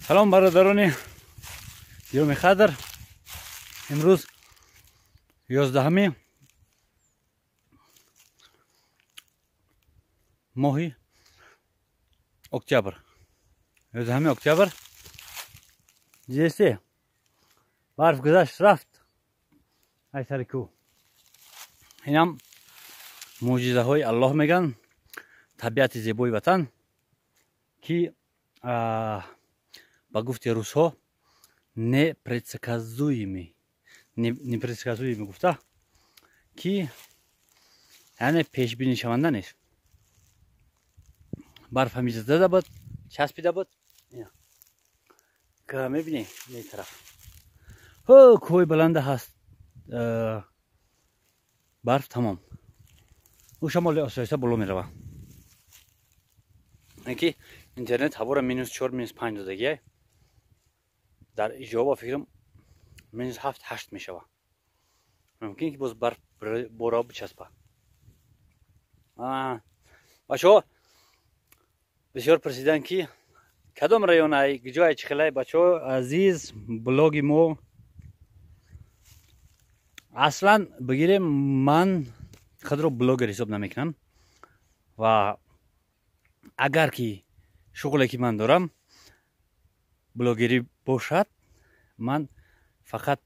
سلام برادران یوم قدر. امروز 11 ماه اکتبر 11 اکتبر جیسه برف گذشت رفت ای سر کو. اینم معجزه های الله میگن، طبیعت زیبای وطن که با گفت روس ها непредсказуемый гуфта ки яъне пешбинишаванда нест. барф ҳамиҷа зада буд, часпида буд. мебинӣ ин тараф кӯҳи баланда ҳаст, барф тамом. ӯ шамоли осоиста боло мерава. ки интернет ҳавора -4 -5 додагия дар иҷоба фикрам -7-8 мешава. мумкин ки боз барф бора бичаспа. бачаҳо бисёр пурсидан ки кадом район ай, куҷои чихелай. бачаҳо азиз, блоги мо аслан бигирем ман худро блогер ҳисоб намекунам ва агар ки шуғле ки ман дорам блогерӣ бошад, ман фақат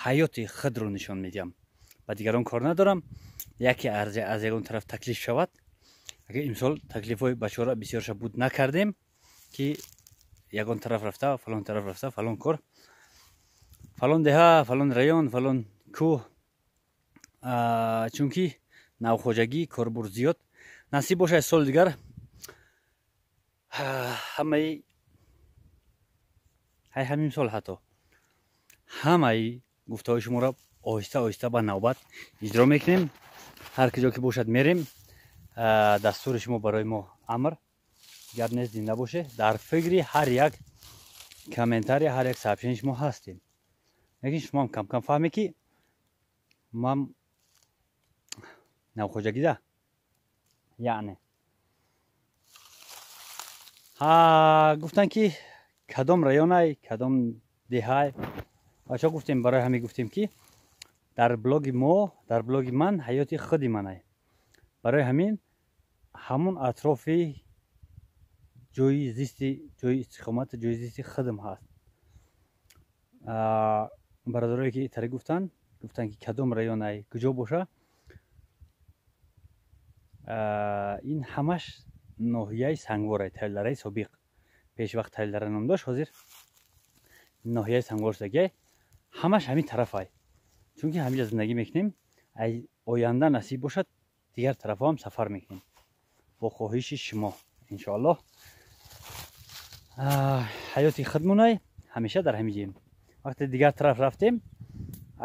ҳаёти худро нишон медиҳам. ба дигарон кор надорам. яке аз ягон тараф таклиф шавад. агар имсол таклифҳои бачаҳоро бисёрша буд накардем ки ягон тараф рафта, фалон тараф рафта, фалон кор, фалон деҳа, фалон район, фалон кӯҳ. чунки навхоҷагӣ, корбур зиёд. насиб бошад соли дигар ҳамаи ҳамин сол ҳатто ҳамаи гуфтаҳои шуморо оҳиста оҳиста ба навбат иҷро мекунем. ҳар куҷо ки бошад мерем. дастури шумо барои мо амр. гап нест зинда боше. дар фикри ҳар як комментария, ҳар як сообщение шумо ҳастем. лекин шумо кам кам фаҳме ки ман навхоҷагида яъне гуфтан ки кадом районай, кадом деҳай. бачаҳо гуфтем, барои ҳамин гуфтем ки дар блоги мо, дар блоги ман ҳаёти худи манай. барои ҳамин ҳамон атрофи ҷои зисти, ҷои истиқомати ҷои зисти худам ҳаст. бародарое ки таре гуфтан ки кадом районай, куҷо боша. ин ҳамаш ноҳияи сангворай, тайлараи собиқ. пешвақт тайлара ном дошт, ҳозир ноҳияи сангвор шудагиай. ҳамаш ҳамин тарафай. чунки ҳамиҷа зиндагӣ мекунем. оянда насиб бошад дигар тарафҳо ҳам сафар мекунем бо хоҳиши шумо иншоаллоҳ. ҳаёти худмонай ҳамеша дар ҳамин ҷоем. вақте дигар тараф рафтем,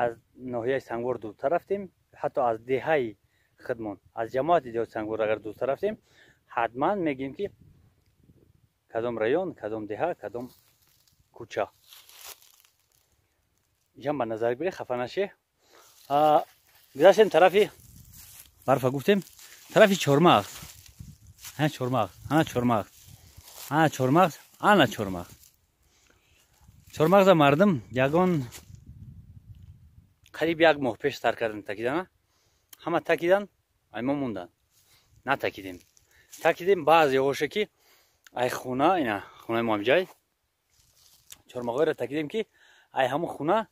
аз ноҳияи сангвор дуртар рафтем, ҳатто аз деҳаи худмон, аз ҷамоати деҳоти сангвор агар дуртар рафтем, ҳатман мегӯем ки кадом район, кадом деҳа, кадом кӯча. ям ба назар гирӣ, хафа наше. гузаштем тарафи барфа, гуфтем тарафи чормагз. чормагз. чормагза мардум ягон қариб 1 моҳ пеш стар кардем такидана. ҳама такидан, ай мо мундан. Натакидем. такидем баъзе оша ки ай хуна, ина хунаи мо ҳамҷай. чормағоиро такидем ки ай ҳамон хуна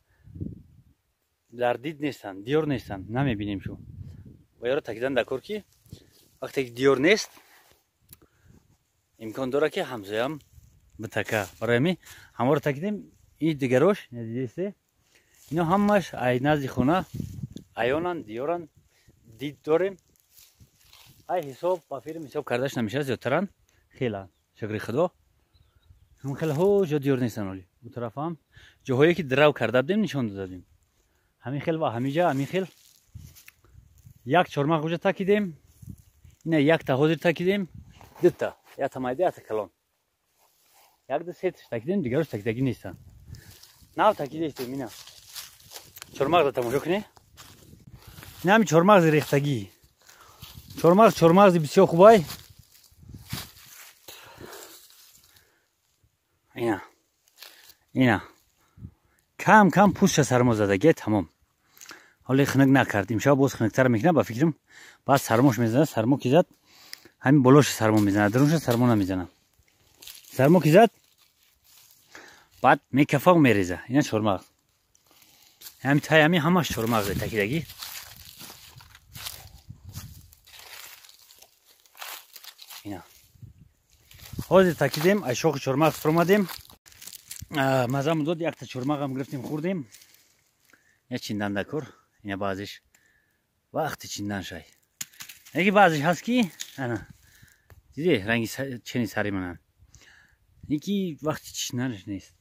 дар дид нестан, диёр нестан, намебинем шу. ва ёро такидан дар кор ки вақте ки диёр нест, имкон дора ки ҳамсоям битака. барои ҳамин ҳамаро такидем. ин дигарош надидесе, ино ҳамаш ай назди хуна аёнан, диёран, дид дорем. ай ҳисоб ба филм ҳисоб кардаш намешавад, зиёдтаран. хелан шукри худо. ҳам хелаҳо ҷо диёр нестан. оли ӯ тараф ҳам ҷоҳое ки драв карда будем нишон додадем. ҳамин хел ва ҳамиҷа ҳамин хел. як чормағ уҷа такидем. ина якта ҳозир такидем. дута, якта майда, якта калон. якда сеташ такидем, дигарош такидагӣ нестан. нав такидестем. ина чормағза тамошо кунед. ина ҳамин чормағзи рехтагӣ. чормағзи бисёр хубай. اینا کم کم پوست سرما زدگی تمام. حالا خنک نکردیم شب باز خنکتر میکنه با فکرم بعد سرماش میزنه. سرما کی زد همین بلوش سرما میزنه درونش سرما نمیزنه. سرما کی زد بعد میکفاق میریزه. اینا چورمغز همین تای همین همش چورمغز تکیدگی. اینا حاضر تکیدیم ای شوخ چورمغز فرمادیم. مزام داد یک تا چورمغز هم گرفتیم خوردیم. یا چیندن دکور اینا بعضیش وقتی چیندن شای. یکی بعضیش هست کی انا دیدی رنگی چنی سری منن. یکی وقتی چیندنش نیست.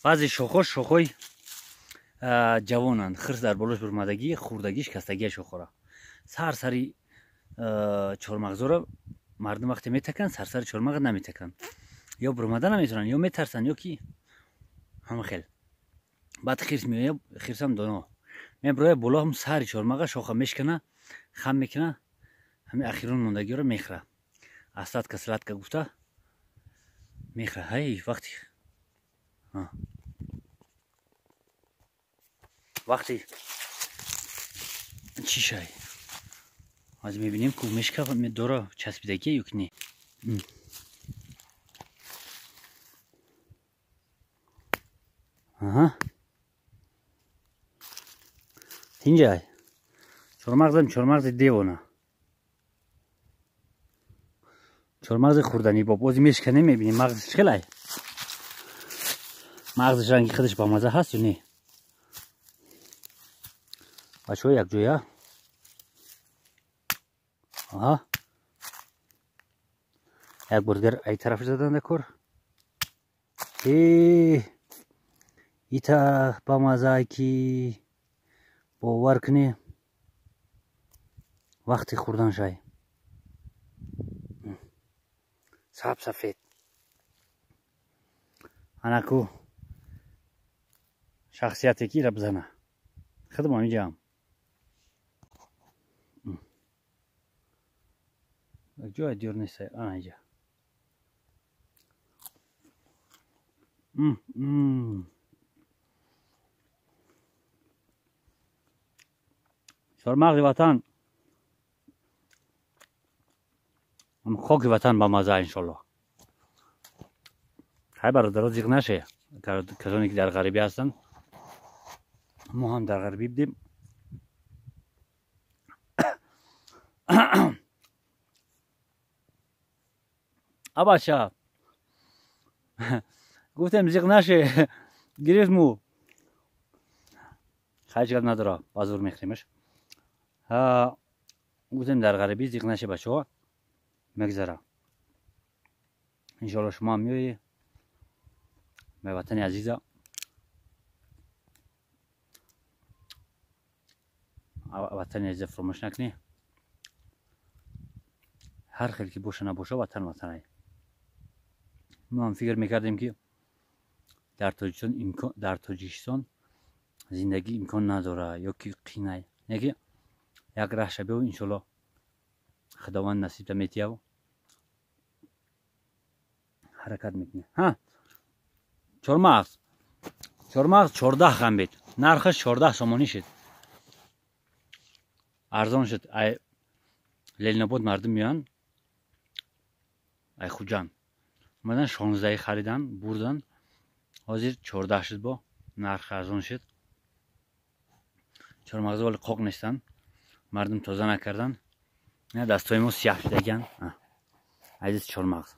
بعضی شوخوی جوانن خرس در بالوش برمادگی خوردگیش کستگیش خوره. سری چورمغز رو مردم وقتی میتکن سر چورمغز نمیتکن. یا برماده نمیتونن یا میترسن یا کی همه خیل. بعد خیرس میاد خیرس هم دانو میبره بالا هم سر چورمغز شاخه میشکنه خم میکنه همین اخیرون موندگی رو میخره. اسات کسرات که گفته میخره. هی وقتی چی شای از میبینیم که میشکه می دوره چسبیدگی یا کنی. اینجای چورمغز دیوانه. چورمغز خوردنی با بازی میشکنه میبینیم مغزش خیلی مغزش رنگی خودش با مزه هست یا نه. بچه ها یک جویا یک برگر ای طرف زدن دکور ایتا با مزه کی باور کنی وقتی خوردن شای سفید انکو شخصیتی کی را بزنه خدمه اینجا جای دور نیست. آن اینجا چورمغز وطن هم خاک وطن با مزه انشالله. خیلی برادرها زیغ نشه کسانی که در غریبی هستن. ما هم در غریبی بودیم. بچه گفتم زیغ نشه گریز مو خیلی جگه نداره بازور میخریمش. گفتم در غریبی زیغ نشه بچه ها مگذره. انشالله شما هم میایی به وطن عزیزه وطن عزیزه فراموش نکنی. هر خیلی که باشه نباشه وطن ای. ما هم فکر میکردیم که در تاجیکستان زندگی امکان نداره یا که قینه نگه یک راه شبه و انشالله خداوند نصیب میتیه و حرکت میکنه. چورمغز 14 خم بید نرخش 14 سامانی شد ارزان شد. ای لیل نبود مردم میان ای خوجان اومدن 16 خریدن بردن حاضر 14 شد با نرخ ارزان شد. چورمغز ولی قوق نیستن مردم تازه نکردن. نه دستای ما سیاه شدگن. عزیز چورمغز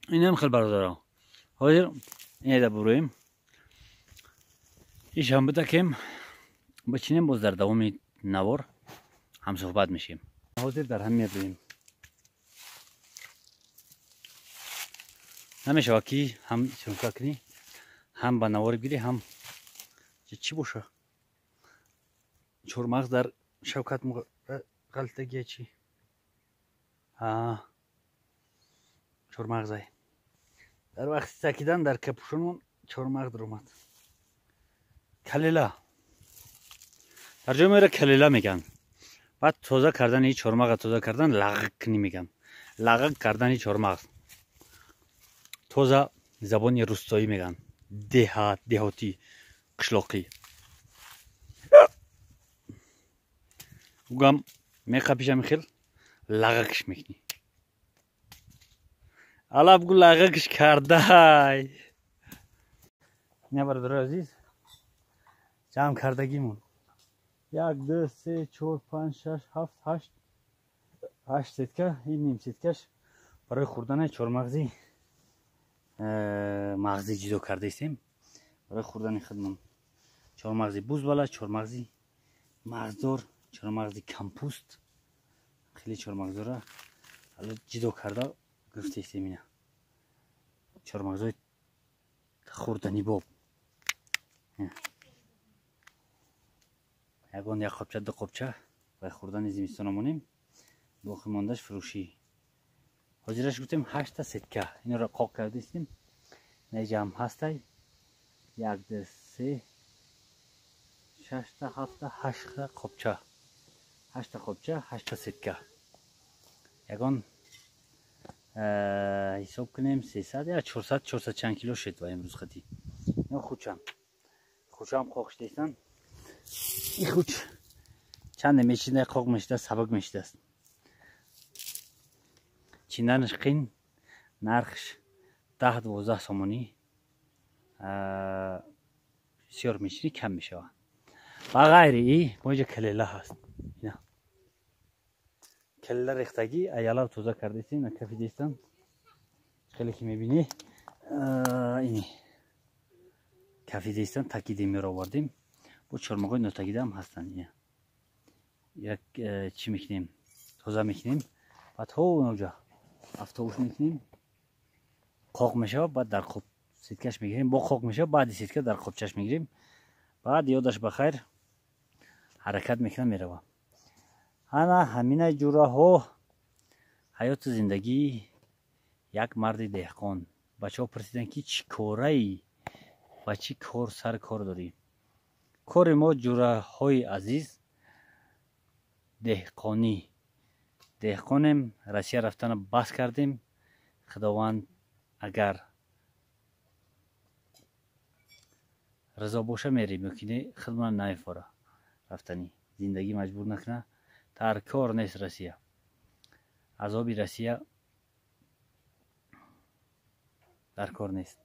این هم خیلی برادر حاضر اینه برویم ایش هم بتکیم بچینیم باز در دوام نوار هم صحبت میشیم. حاضر در هم میبریم نمیشه واکی هم چون کنی هم با نوار بگیری هم چی باشه. چورمغز در شوکت غلطگی چی چورمغزای در وقت تکیدن در کپوشون چورمغز در اومد. کلیلا در جای میره کلیلا میگن بعد تازه کردن این چرماغ تازه کردن لغک نمیگم. لغک کردن این چرماغ. تازه زبان روستایی میگن. دهاتی قشلاقی. وگم میخوابیشم خیل لغکش میکنی. حالا بگو لغکش کرده. نه برادر عزیز. جمع کردگیمون. 1 2 3 4 5 6 7 8 سیتکه این نیم سیتکش برای خوردن چرمغزی مغزی جدا کرده استیم. برای خوردن خودمون چرمغزی بوزبالا، چرمغزی مغزدار، چرمغزی کمپوست، خیلی چرمغزا حالا جدا کرده گفته استیم. اینا چرمغزای خوردنی باب. یگان یک قبچه دو قبچه برای خوردن زمستان مونیم. باقی ماندهش فروشی. حاضرش گفتیم 8 سکه. اینا را قاق کرده استیم. نیجا هم هسته 1 2 3 6 7 8 قبچه. 8 قبچه 8 سکه. یگان حساب کنیم 300 یا 400 چند کیلو شد و امروز خطی. اینا خوچم قاقش دیستن. این خوچ چند میشینه قاق میشده سبک میشده است. چیندنش قین نرخش 10-12 سامانی بسیار میشینی کم میشه. و غیر ای باید کلیله هست. اینا کلیله ریختگی ایالا توزه کرده استیم. کفی دیستن خیلی که میبینی اینی کفی دیستن تکیدی میرا آوردیم. با چرماغای نوتگیده هم هستن. یک چی میکنیم توزه میکنیم بعد اونجا افتوش میکنیم قاق میشه بعد در خوب سیتکش میگیریم. با قاق میشه بعد سیتکه در خوبچش میگیریم. بعد یادش بخیر حرکت میکنه میره. انا همینه جوره ها حیات زندگی یک مرد دهقان. بچه ها پرسیدن که چی کاره ای و چی کار سر کار داری؟ کار ما جوره های عزیز دهقانی. دهقانم روسیه رفتن بس کردیم. خداوند اگر رضا باشه میریم یکی خدمت نمیفاره رفتنی زندگی مجبور نکنه. در کار نیست روسیه. عذابی روسیه در کار نیست.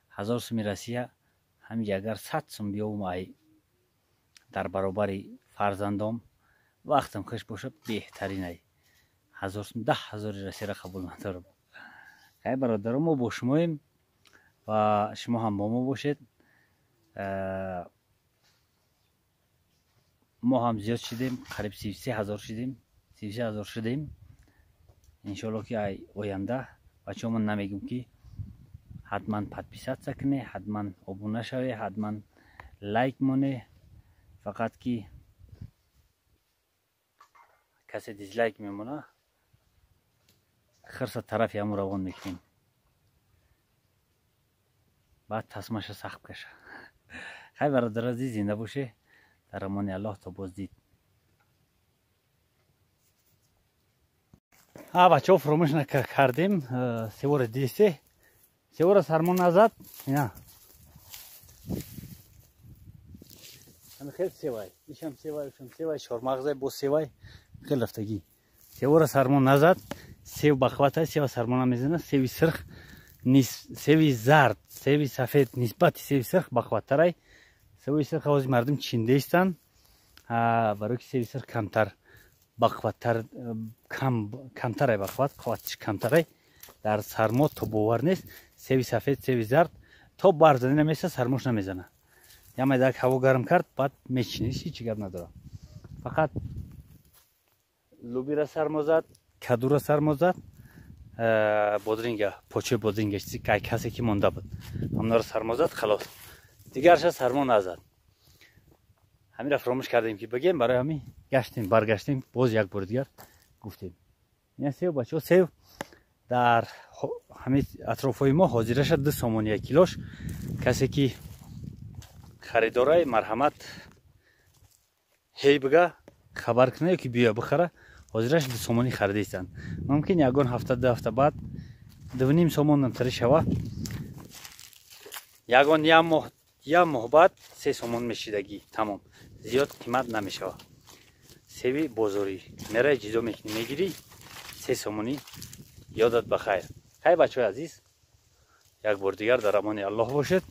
1000 سوم روسیه همین اگر 100 سوم بیام در برابر فرزندام وقتم خوش باشه بهترینه. 1000 سوم 10,000 روسیه را قبول ندارم. خیلی برادرم ما با شماییم و شما هم با ما باشید. ما هم زیاد شدیم. قریب 33,000 شدیم. 33,000 شدیم. انشالله که آینده بچه من نمیگم که حتما پادپیسات کنه، حتما ابونه شوه، حتما لایک مونه. فقط که کسی دیزلایک میمونه خرس طرف هم روان میکنیم. بعد تصمش سخت کشه. خیلی برادر عزیز زنده باشه. در امان الله تا باز دید. بچه ها فراموش نکردیم سوار دیسته سوار سرمان نزد. اینا خیلی سوای ایشم سوای چرمغزای با سوای خیلی رفتگی. سوار سرمان نزد. سیو بخوات هست. سیو سرمان هم میزنه. سیوی سرخ سیوی زرد سیوی سفید نسبت سیوی سرخ بخوات‌تر ای. سیوی سرخ از مردم چینده استن برای که سیوی سرخ کمتر بخوات‌تر کمتر ای. بخوات قوتش کمتر ای. در سرما تو باور نیست. سیوی سفید سیوی زرد تا برزنی نمیشه سرماش نمیزنه. یا میدک هوا گرم کرد بعد میچینه. هیچ گپ نداره. فقط لوبی را سرما زد، کدو را سرما زد، بادرینگ پاچه بادرینگش که کسی که مونده بود اونا را سرما زد خلاص دیگرش سرما نزد. همین را فراموش کردیم که بگیم. برای همین گشتیم برگشتیم باز یک بار دیگر گفتیم. این سیو بچه سیو در همین اطرافای ما حاضرش 2 سامان 1 کیلوش. کسی که خریدارای مرحمت هی بگه хабар кунад ки бия бихара ҳозираш 2 сомонӣ харидаистанд. Мумкин ягон ҳафта 2 ҳафта баъд 2.5 сомон тири шава. Ягон я моҳ баъд 3 сомон мешидагӣ тамом. Зиёд қимат намешава. Себи бозорӣ мерай ҷизо мекунӣ мегирӣ 3 сомонӣ. ёдат бахайр. Хай бачаҳои азиз, як бор дигар дар амони Аллоҳ бошед.